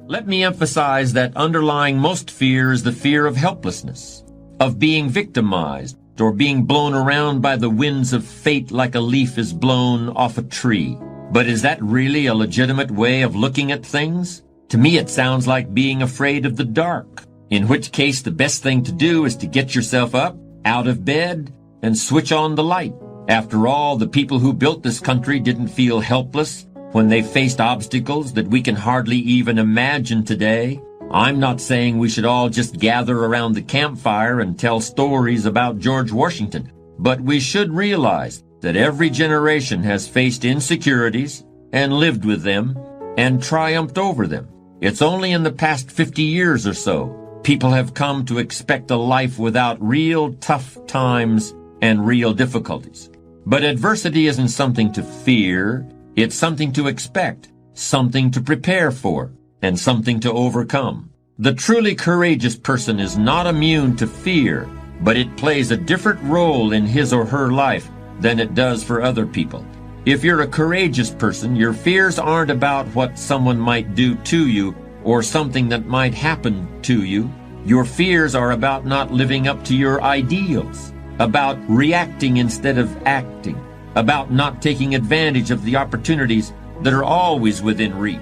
Let me emphasize that underlying most fear is the fear of helplessness, of being victimized, or being blown around by the winds of fate like a leaf is blown off a tree. But is that really a legitimate way of looking at things? To me, it sounds like being afraid of the dark, in which case the best thing to do is to get yourself up, out of bed, and switch on the light. After all, the people who built this country didn't feel helpless when they faced obstacles that we can hardly even imagine today. I'm not saying we should all just gather around the campfire and tell stories about George Washington, but we should realize that every generation has faced insecurities and lived with them and triumphed over them. It's only in the past 50 years or so people have come to expect a life without real tough times and real difficulties. But adversity isn't something to fear, it's something to expect, something to prepare for, and something to overcome. The truly courageous person is not immune to fear, but it plays a different role in his or her life than it does for other people. If you're a courageous person, your fears aren't about what someone might do to you or something that might happen to you. Your fears are about not living up to your ideals, about reacting instead of acting, about not taking advantage of the opportunities that are always within reach.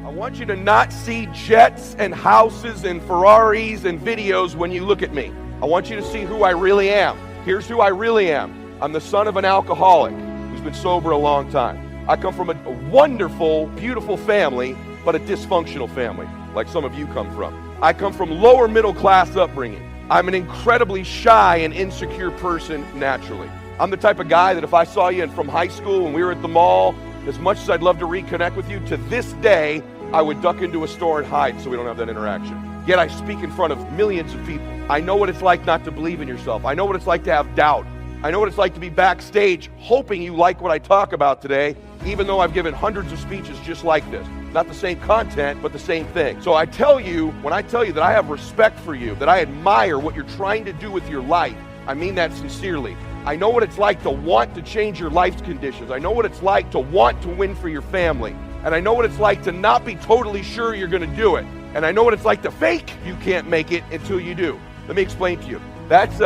I want you to not see jets and houses and Ferraris and videos when you look at me. I want you to see who I really am. Here's who I really am. I'm the son of an alcoholic who's been sober a long time. I come from a wonderful, beautiful family, but a dysfunctional family, like some of you come from. I come from lower middle class upbringing. I'm an incredibly shy and insecure person naturally. I'm the type of guy that if I saw you from high school when we were at the mall, as much as I'd love to reconnect with you, to this day, I would duck into a store and hide so we don't have that interaction. Yet I speak in front of millions of people. I know what it's like not to believe in yourself. I know what it's like to have doubt. I know what it's like to be backstage hoping you like what I talk about today, even though I've given hundreds of speeches just like this. Not the same content, but the same thing. So I tell you, when I tell you that I have respect for you, that I admire what you're trying to do with your life, I mean that sincerely. I know what it's like to want to change your life's conditions. I know what it's like to want to win for your family. And I know what it's like to not be totally sure you're going to do it. And I know what it's like to fake you can't make it until you do. Let me explain to you. That's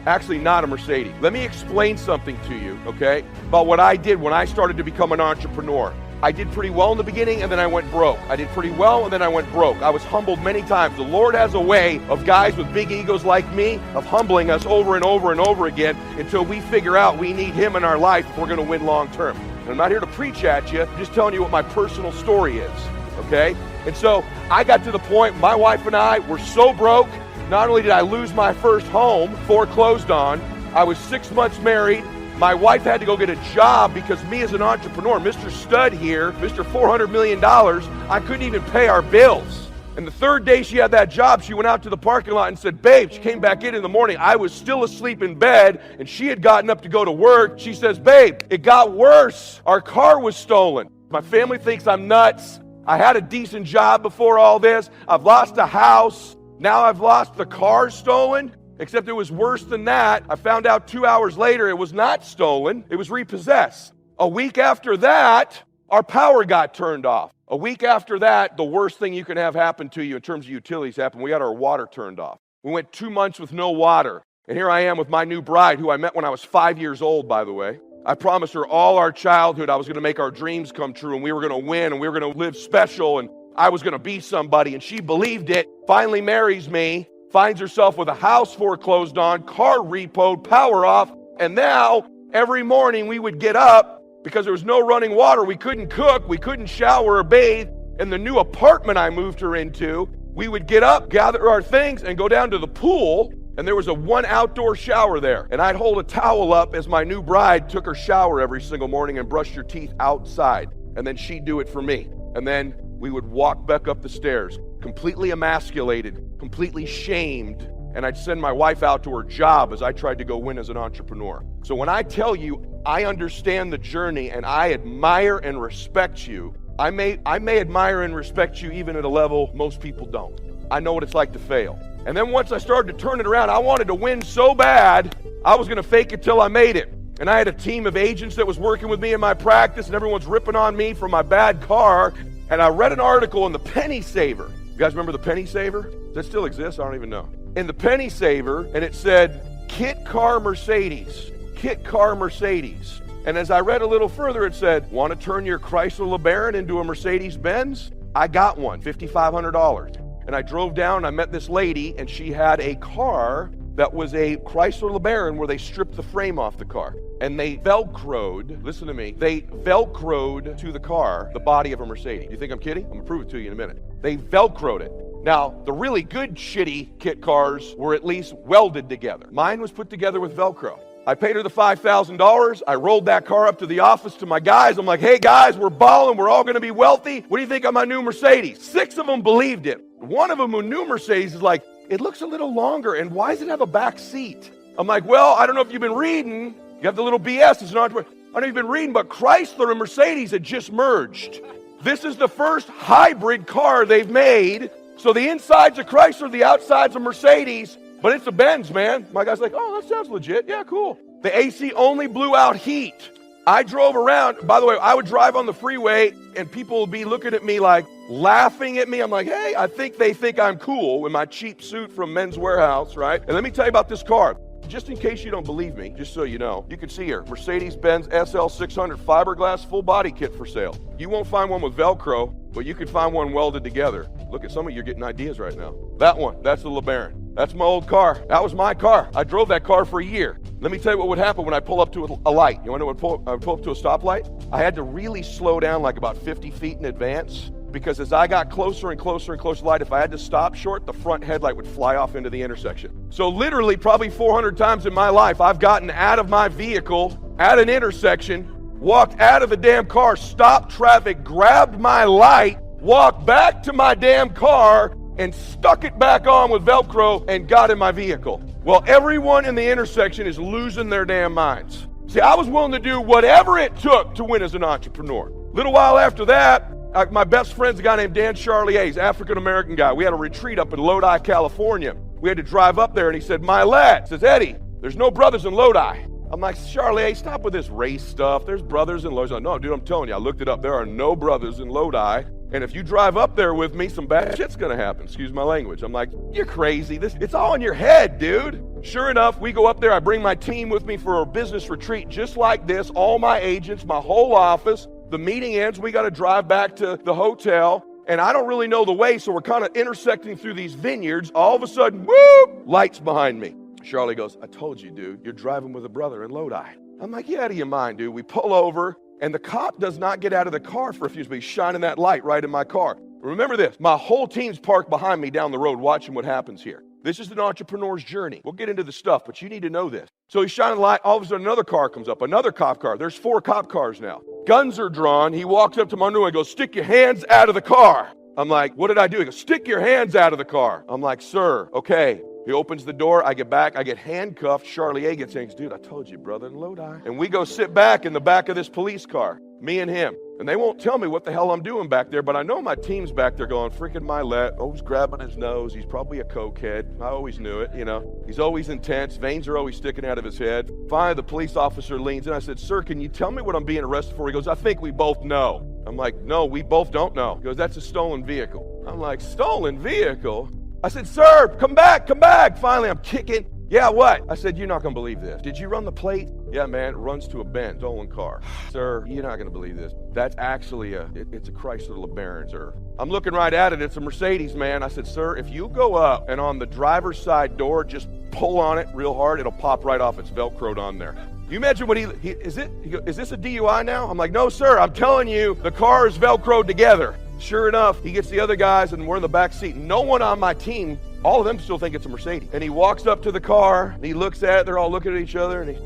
actually not a Mercedes. Let me explain something to you, okay, about what I did when I started to become an entrepreneur. I did pretty well in the beginning, and then I went broke. I did pretty well, and then I went broke. I was humbled many times. The Lord has a way of guys with big egos like me, of humbling us over and over and over again until we figure out we need Him in our life if we're going to win long term. And I'm not here to preach at you, I'm just telling you what my personal story is, okay? And so I got to the point, my wife and I were so broke, not only did I lose my first home, foreclosed on, I was 6 months married. My wife had to go get a job because me as an entrepreneur, Mr. Stud here, Mr. $400 million, I couldn't even pay our bills. And the third day she had that job, she went out to the parking lot and said, babe, she came back in the morning. I was still asleep in bed and she had gotten up to go to work. She says, babe, it got worse. Our car was stolen. My family thinks I'm nuts. I had a decent job before all this. I've lost a house. Now I've lost the car stolen. Except it was worse than that. I found out 2 hours later it was not stolen. It was repossessed. A week after that, our power got turned off. A week after that, the worst thing you can have happen to you in terms of utilities happened. We got our water turned off. We went 2 months with no water. And here I am with my new bride, who I met when I was 5 years old, by the way. I promised her all our childhood I was going to make our dreams come true, and we were going to win, and we were going to live special, and I was going to be somebody, and she believed it. Finally marries me. Finds herself with a house foreclosed on, car repoed, power off, and now every morning we would get up because there was no running water. We couldn't cook, we couldn't shower or bathe. In the new apartment I moved her into, we would get up, gather our things, and go down to the pool, and there was a one outdoor shower there. And I'd hold a towel up as my new bride took her shower every single morning and brushed her teeth outside. And then she'd do it for me. And then we would walk back up the stairs, completely emasculated, completely shamed, and I'd send my wife out to her job as I tried to go win as an entrepreneur. So when I tell you I understand the journey and I admire and respect you, I may admire and respect you even at a level most people don't. I know what it's like to fail. And then once I started to turn it around, I wanted to win so bad, I was going to fake it till I made it. And I had a team of agents that was working with me in my practice, and everyone's ripping on me for my bad car. And I read an article in the Penny Saver. You guys remember the Penny Saver? Does that still exist? I don't even know. In the Penny Saver, and it said, Kit Car Mercedes. Kit Car Mercedes. And as I read a little further, it said, want to turn your Chrysler LeBaron into a Mercedes-Benz? I got one, $5,500. And I drove down and I met this lady, and she had a car that was a Chrysler LeBaron where they stripped the frame off the car. And they Velcroed, listen to me, they Velcroed to the car the body of a Mercedes. You think I'm kidding? I'm going to prove it to you in a minute. They Velcroed it. Now, the really good shitty kit cars were at least welded together. Mine was put together with Velcro. I paid her the $5,000. I rolled that car up to the office to my guys. I'm like, hey guys, we're balling. We're all going to be wealthy. What do you think of my new Mercedes? 6 of them believed it. One of them who knew Mercedes is like, it looks a little longer, and why does it have a back seat? I'm like, well, I don't know if you've been reading. You have the little BS. It's an entrepreneur. I don't know if you've been reading, but Chrysler and Mercedes had just merged. This is the first hybrid car they've made. So the inside's a Chrysler, the outside's a Mercedes, but it's a Benz, man. My guy's like, oh, that sounds legit. Yeah, cool. The AC only blew out heat. I drove around. By the way, I would drive on the freeway, and people would be looking at me like, laughing at me. I'm like, hey, I think they think I'm cool in my cheap suit from Men's Warehouse, right? And let me tell you about this car. Just in case you don't believe me, just so you know, you can see here, Mercedes-Benz SL600 fiberglass full body kit for sale. You won't find one with Velcro, but you can find one welded together. Look at some of you getting ideas right now. That one, that's the LeBaron. That's my old car. That was my car. I drove that car for a year. Let me tell you what would happen when I pull up to a light. You want to know what I would pull up to a stoplight? I had to really slow down like about 50 feet in advance, because as I got closer and closer and closer to the light, if I had to stop short, the front headlight would fly off into the intersection. So literally probably 400 times in my life, I've gotten out of my vehicle at an intersection, walked out of the damn car, stopped traffic, grabbed my light, walked back to my damn car, and stuck it back on with Velcro and got in my vehicle. Well, everyone in the intersection is losing their damn minds. See, I was willing to do whatever it took to win as an entrepreneur. A little while after that, my best friend's a guy named Dan Charlier. He's an African-American guy. We had a retreat up in Lodi, California. We had to drive up there, and he said, Mylett, says, Eddie, there's no brothers in Lodi. I'm like, Charlier, stop with this race stuff. There's brothers in Lodi. No, dude, I'm telling you, I looked it up. There are no brothers in Lodi. And if you drive up there with me, some bad shit's gonna happen. Excuse my language. I'm like, you're crazy. It's all in your head, dude. Sure enough, we go up there. I bring my team with me for a business retreat just like this. All my agents, my whole office. The meeting ends. We got to drive back to the hotel. And I don't really know the way, so we're kind of intersecting through these vineyards. All of a sudden, whoop, lights behind me. Charlie goes, I told you, dude, you're driving with a brother in Lodi. I'm like, you out of your mind, dude. We pull over. And the cop does not get out of the car for a few minutes. He's shining that light right in my car. Remember this, my whole team's parked behind me down the road watching what happens here. This is an entrepreneur's journey. We'll get into the stuff, but you need to know this. So he's shining the light. All of a sudden, another car comes up, another cop car. There's 4 cop cars now. Guns are drawn. He walks up to my new and goes, stick your hands out of the car. I'm like, what did I do? He goes, stick your hands out of the car. I'm like, sir, okay. He opens the door. I get back. I get handcuffed. Charlier gets in. Dude, I told you, brother in Lodi. And we go sit back in the back of this police car, me and him. And they won't tell me what the hell I'm doing back there, but I know my team's back there going, freaking Mylett, always grabbing his nose. He's probably a cokehead. I always knew it, you know. He's always intense. Veins are always sticking out of his head. Finally, the police officer leans in. I said, sir, can you tell me what I'm being arrested for? He goes, I think we both know. I'm like, no, we both don't know. He goes, that's a stolen vehicle. I'm like, stolen vehicle? I said, sir, come back, come back. Finally, I'm kicking. Yeah, what? I said, you're not going to believe this. Did you run the plate? Yeah, man, it runs to a Benz, stolen car. Sir, you're not going to believe this. That's actually it's a Chrysler LeBaron, sir. I'm looking right at it. It's a Mercedes, man. I said, sir, if you go up and on the driver's side door, just pull on it real hard, it'll pop right off. It's Velcroed on there. You imagine what is this a DUI now? I'm like, no, sir, I'm telling you, the car is Velcroed together. Sure enough, he gets the other guys and we're in the back seat. No one on my team, all of them still think it's a Mercedes. And he walks up to the car and he looks at it. They're all looking at each other and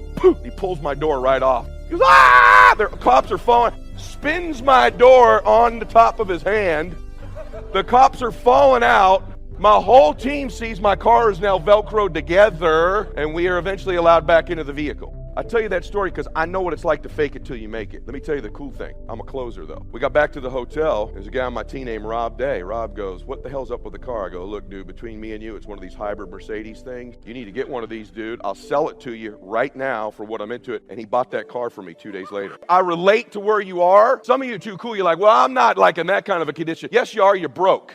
he pulls my door right off. He goes, ah! The cops are falling. Spins my door on the top of his hand. The cops are falling out. My whole team sees my car is now Velcroed together and we are eventually allowed back into the vehicle. I tell you that story because I know what it's like to fake it till you make it. Let me tell you the cool thing. I'm a closer, though. We got back to the hotel. There's a guy on my team named Rob Day. Rob goes, what the hell's up with the car? I go, look, dude, between me and you, it's one of these hybrid Mercedes things. You need to get one of these, dude. I'll sell it to you right now for what I'm into it. And he bought that car for me 2 days later. I relate to where you are. Some of you are too cool. You're like, well, I'm not like in that kind of a condition. Yes, you are. You're broke.